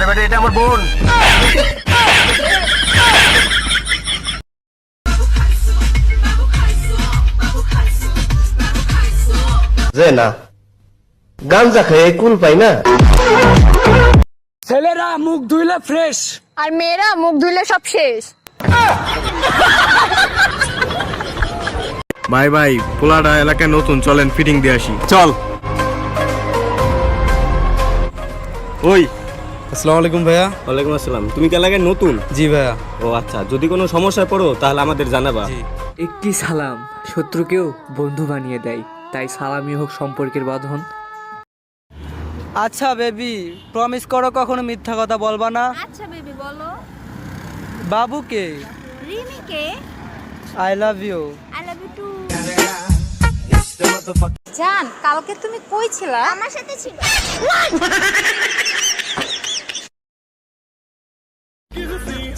বেটা এটা আমার বোন। যে না গাঞ্জা খেয়ে কুল পাই না। ছেলেরা মুখ ধুইলে ফ্রেশ, আর মেয়েরা মুখ ধুইলে সব শেষ। ভাই ভাই পোলাডা এলাকায় নতুন, চলেন ফিটিং দিয়ে আসি। চল। ওই আসসালামু আলাইকুম ভাইয়া। ওয়ালাইকুম আসসালাম। তুমি কি এলাকায় নতুন? জি ভাইয়া। ও আচ্ছা, যদি কোনো সমস্যায় পড়ো তাহলে আমাদের জানাবা। একটি সালাম শত্রুকেও বন্ধু বানিয়ে দেয়, তাই সালামই হোক সম্পর্কের বাঁধন। আচ্ছা বেবি, প্রমিস করো কখনো মিথ্যা কথা বলবা না। আচ্ছা বেবি বলো। বাবুকে রিমিকে I love you. I love you too. জান, কালকে তুমি কই ছিলা? আমার সাথে ছিল।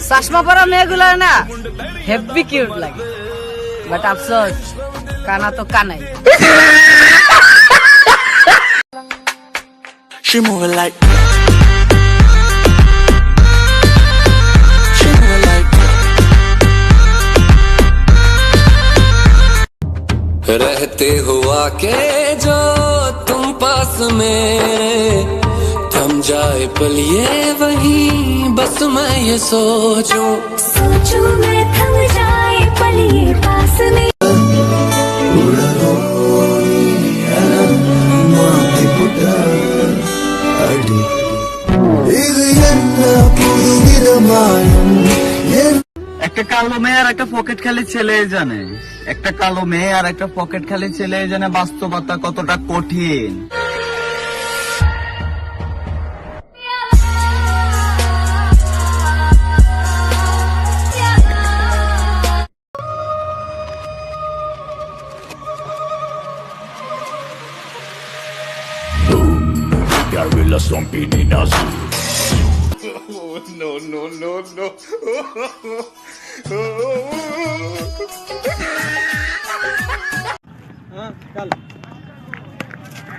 চশমা পরা মেয়েগুলো না হেভি কিউট লাগে, বাট আফসোস কানা তো Kanai. She moving like She moving like रहते हुआ के जो तुम पास मेरे थम जाए पल ये वही बस मैं ये सोचूं मैं थम जाए पल ये पास में। একটা কালো মেয়ে আর একটা পকেট খালি ছেলে জানে, একটা কালো মেয়ে আর একটা পকেট খালি ছেলে জানে বাস্তবতা কতটা কঠিন। Gorilla stomping in us.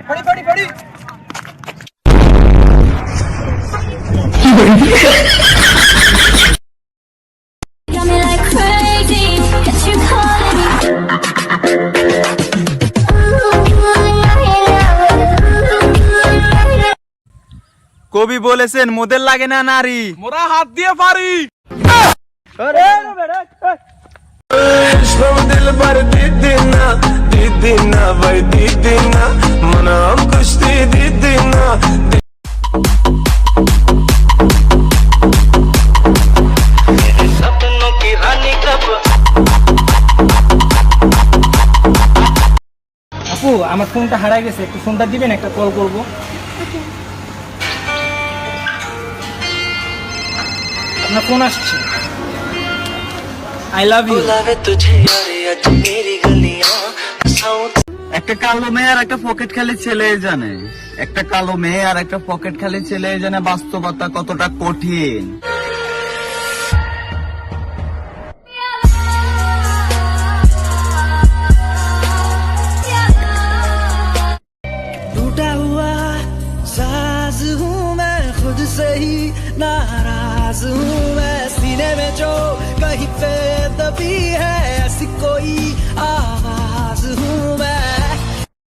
পড়ি পড়ি পড়ি। Got me like crazy, got you calling me. কবি বলেছেন মোদের লাগে না নারী, মোরা হাত দিয়ে পারি। दिल भर दीदी ना भाई दीदी ना मना कुश्ती दीदी ना सपनों की रानी कब। আপু, আমার ফোনটা হারাই গেছে, একটু ফোনটা দিবেন, একটা কল করব। আপনার ফোন আসছে। I love you. तुझे यारे आज मेरी गलियां हंसाऊं। একটা কালো মেয়ে আর একটা পকেট খালি ছেলে জানে, একটা কালো মেয়ে আর একটা পকেট খালি ছেলে জানে বাস্তবতা কতটা কঠিন। टूटा हुआ साज हूँ मैं खुद से ही नाराज हूँ मैं सीने में जो कहीं पे दबी है ऐसी कोई आवाज